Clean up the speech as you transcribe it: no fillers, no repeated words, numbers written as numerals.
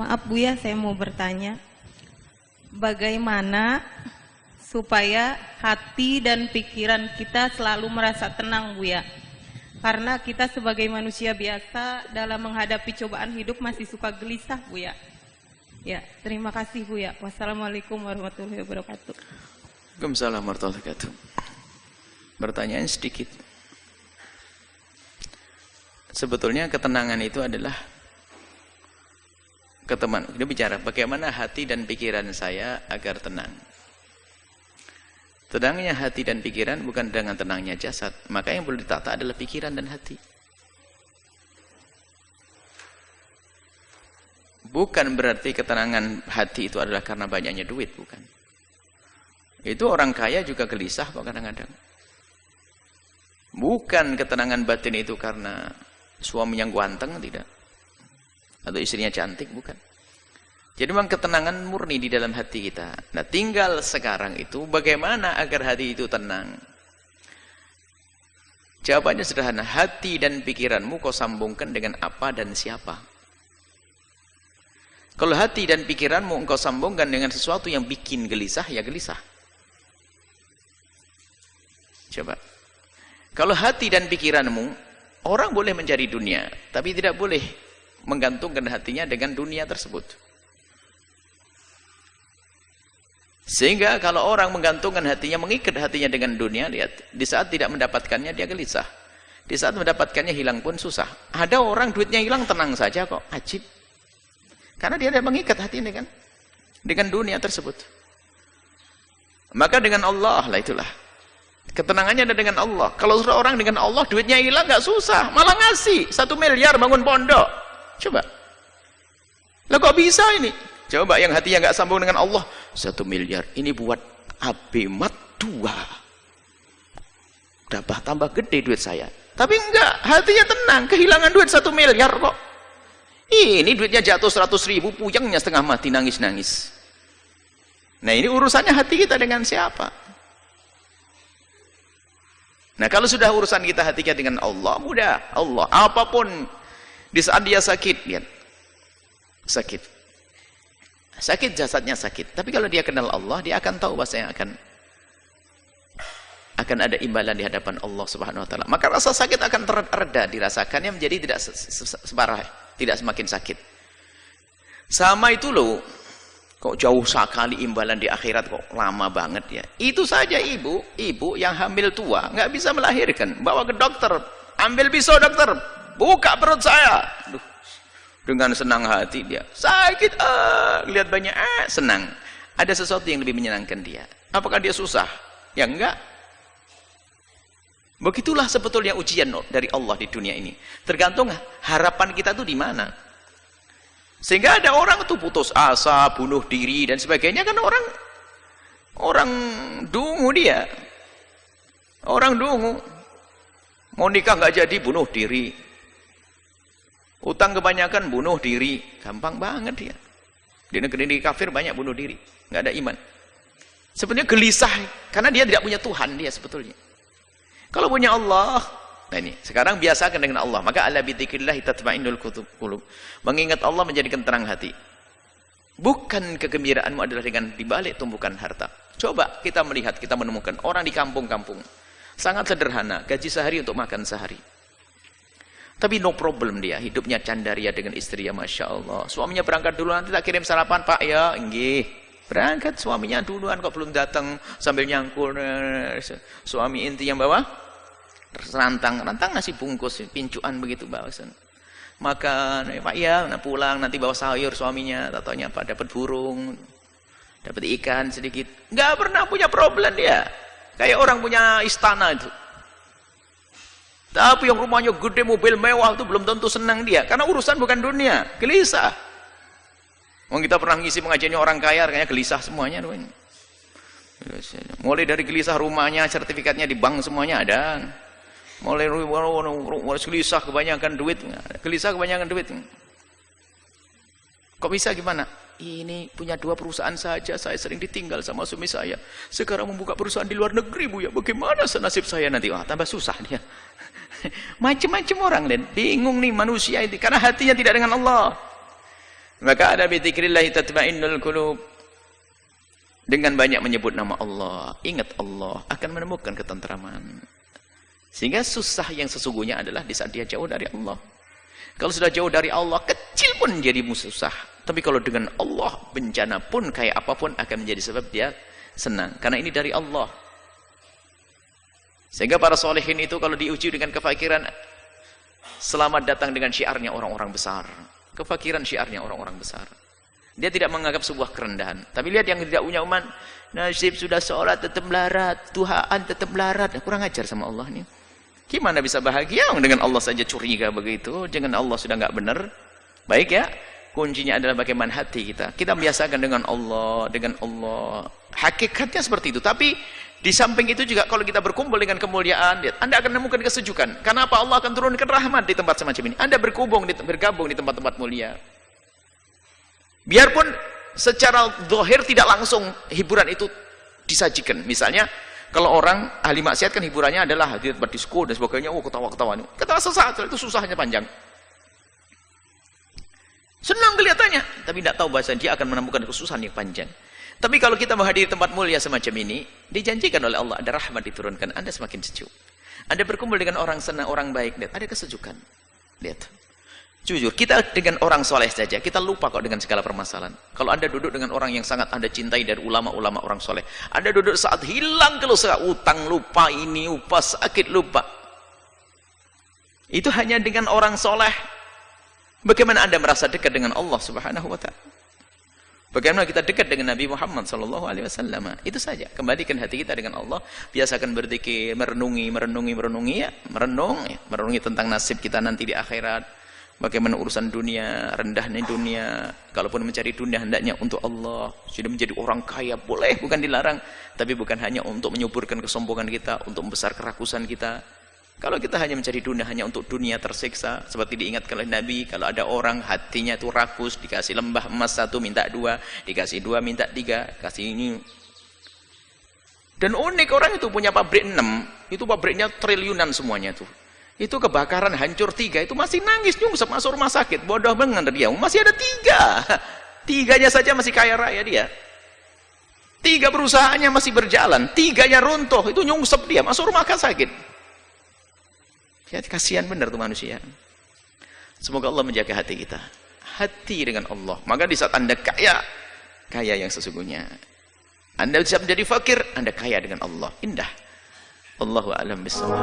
Maaf Buya, saya mau bertanya, bagaimana supaya hati dan pikiran kita selalu merasa tenang Buya? Karena kita sebagai manusia biasa dalam menghadapi cobaan hidup masih suka gelisah Buya. Ya, terima kasih Buya. Wassalamualaikum warahmatullahi wabarakatuh. Waalaikumsalam warahmatullahi wabarakatuh. Pertanyaan sedikit. Sebetulnya ketenangan itu adalah dia bicara bagaimana hati dan pikiran saya agar tenang. Tenangnya hati dan pikiran bukan dengan tenangnya jasad. Maka yang perlu ditata adalah pikiran dan hati. Bukan berarti ketenangan hati itu adalah karena banyaknya duit, bukan. Itu orang kaya juga gelisah kok kadang-kadang. Bukan ketenangan batin itu karena suaminya ganteng, tidak. Atau istrinya cantik, bukan. Jadi memang ketenangan murni di dalam hati kita. Nah, tinggal sekarang itu bagaimana agar hati itu tenang. Jawabannya sederhana, hati dan pikiranmu kau sambungkan dengan apa dan siapa. Kalau hati dan pikiranmu engkau sambungkan dengan sesuatu yang bikin gelisah, ya gelisah. Coba. Kalau hati dan pikiranmu, orang boleh mencari dunia, tapi tidak boleh menggantungkan hatinya dengan dunia tersebut. Sehingga kalau orang menggantungkan hatinya, mengikat hatinya dengan dunia, lihat, di saat tidak mendapatkannya dia gelisah. Di saat mendapatkannya hilang pun susah. Ada orang duitnya hilang tenang saja kok, ajib. Karena dia tidak mengikat hatinya dengan dunia tersebut. Maka dengan Allah lah itulah. Ketenangannya ada dengan Allah. Kalau sudah orang dengan Allah, duitnya hilang nggak susah, malah ngasih 1 miliar bangun pondok. Coba. Lah kok bisa ini? Coba yang hatinya nggak sambung dengan Allah, 1 miliar ini buat abemat 2. Tambah gede duit saya. Tapi enggak, hatinya tenang, kehilangan duit 1 miliar kok. Ini duitnya jatuh 100.000, puyengnya setengah mati, nangis-nangis. Nah ini urusannya hati kita dengan siapa? Nah kalau sudah urusan kita hati kita dengan Allah, mudah. Allah, apapun. Di saat dia sakit, lihat. Sakit jasadnya sakit. Tapi kalau dia kenal Allah, dia akan tahu bahwasanya akan ada imbalan di hadapan Allah Subhanahu wa taala. Maka rasa sakit akan tereda dirasakannya, menjadi tidak separah, tidak semakin sakit. Sama itu loh. Kok jauh sekali imbalan di akhirat, kok lama banget ya. Itu saja ibu yang hamil tua nggak bisa melahirkan, bawa ke dokter, ambil pisau dokter, buka perut saya. Aduh, dengan senang hati dia sakit, lihat banyak, senang. Ada sesuatu yang lebih menyenangkan dia. Apakah dia susah? Ya enggak. Begitulah sebetulnya ujian dari Allah di dunia ini. Tergantung harapan kita tuh di mana. Sehingga ada orang tuh putus asa, bunuh diri dan sebagainya, kan orang dungu dia. Orang dungu. Mau nikah nggak jadi, bunuh diri. Utang kebanyakan, bunuh diri. Gampang banget dia. Di negeri kafir banyak bunuh diri, nggak ada iman. Sebenarnya gelisah karena dia tidak punya Tuhan dia sebetulnya. Kalau punya Allah, nah ini sekarang biasakan dengan Allah. Maka ala bidzikrillah tatma'innul qulub. Mengingat Allah menjadikan tenang hati. Bukan kegembiraanmu adalah dengan dibalik tumpukan harta. Coba kita melihat, kita menemukan orang di kampung-kampung sangat sederhana, gaji sehari untuk makan sehari. Tapi no problem dia, hidupnya candaria dengan istri, ya Masya Allah. Suaminya berangkat dulu, nanti tak kirim sarapan Pak ya, inggih. Berangkat suaminya duluan kok belum datang, sambil nyangkul. Suami inti yang bawa rantang ngasih bungkus pincuan begitu bawasan. Makan, Pak ya, pulang nanti bawa sayur suaminya, tatanya Pak dapat burung, dapat ikan sedikit. Nggak pernah punya problem dia. Kayak orang punya istana itu. Tapi yang rumahnya gede, mobil mewah itu belum tentu senang dia, karena urusan bukan dunia, gelisah. Kita pernah ngisi pengajiannya orang kaya, kayaknya gelisah semuanya. Mulai dari gelisah rumahnya, sertifikatnya di bank semuanya ada. Mulai gelisah kebanyakan duit, Kok bisa gimana? Ini punya 2 perusahaan saja, saya sering ditinggal sama suami saya. Sekarang membuka perusahaan di luar negeri, Bu ya. Bagaimana senasib saya nanti? Wah, tambah susah dia. Macam-macam orang, dan bingung nih manusia ini karena hatinya tidak dengan Allah. Maka ada bi dzikrillah tatma'innul qulub. Dengan banyak menyebut nama Allah, ingat Allah, akan menemukan ketentraman. Sehingga susah yang sesungguhnya adalah di saat dia jauh dari Allah. Kalau sudah jauh dari Allah, kecil pun jadi susah. Tapi kalau dengan Allah, bencana pun kayak apapun akan menjadi sebab dia senang. Karena ini dari Allah. Sehingga para solehin itu kalau diuji dengan kefakiran, selamat datang dengan syiarnya orang-orang besar. Kefakiran syiarnya orang-orang besar. Dia tidak menganggap sebuah kerendahan. Tapi lihat yang tidak punya iman, nasib sudah sholat tetap melarat, Tuhan tetap melarat. Kurang ajar sama Allah nih. Gimana bisa bahagia dengan Allah saja curiga begitu? Jangan Allah sudah nggak benar. Baik ya, kuncinya adalah bagaimana hati kita. Kita biasakan dengan Allah, dengan Allah. Hakikatnya seperti itu. Tapi di samping itu juga kalau kita berkumpul dengan kemuliaan, Anda akan menemukan kesejukan. Karena apa? Allah akan turunkan rahmat di tempat semacam ini. Anda bergabung di tempat-tempat mulia. Biarpun secara zahir tidak langsung hiburan itu disajikan. Misalnya, kalau orang ahli maksiat kan hiburannya adalah hadir tempat disko dan sebagainya, ketawa-ketawa. Ketawa sesaat, itu susahnya panjang. Senang kelihatannya, tapi tidak tahu bahasa dia akan menemukan kesusahan yang panjang. Tapi kalau kita menghadiri tempat mulia semacam ini, dijanjikan oleh Allah, ada rahmat diturunkan, Anda semakin sejuk. Anda berkumpul dengan orang senang, orang baik, lihat, ada kesejukan. Lihat. Jujur, kita dengan orang soleh saja, kita lupa kok dengan segala permasalahan. Kalau Anda duduk dengan orang yang sangat Anda cintai dari ulama-ulama orang soleh, Anda duduk saat hilang kelusa, utang lupa, ini lupa, sakit lupa. Itu hanya dengan orang soleh. Bagaimana Anda merasa dekat dengan Allah Subhanahu wa Ta'ala? Bagaimana kita dekat dengan Nabi Muhammad SAW? Itu saja. Kembalikan hati kita dengan Allah. Biasakan berzikir, merenungi ya, merenungi tentang nasib kita nanti di akhirat. Bagaimana urusan dunia, rendahnya dunia. Kalaupun mencari dunia hendaknya untuk Allah. Sudah menjadi orang kaya boleh, bukan dilarang. Tapi bukan hanya untuk menyuburkan kesombongan kita, untuk membesar kerakusan kita. Kalau kita hanya mencari dunia hanya untuk dunia tersiksa, seperti diingatkan oleh Nabi, kalau ada orang hatinya itu rakus, dikasih lembah emas 1 minta 2, dikasih 2 minta 3, kasih ini. Dan unik orang itu punya pabrik 6, itu pabriknya triliunan semuanya tuh. Itu kebakaran hancur 3, itu masih nangis nyungsep masuk rumah sakit. Bodoh banget dia, masih ada 3. 3-nya saja masih kaya raya dia. 3 perusahaannya masih berjalan, 3-nya runtuh, itu nyungsep dia masuk rumah sakit. Ya, kasihan benar tuh manusia. Semoga Allah menjaga hati kita. Hati dengan Allah. Maka di saat Anda kaya, kaya yang sesungguhnya. Anda bisa menjadi fakir, Anda kaya dengan Allah. Indah. Allahu a'lam bishawab.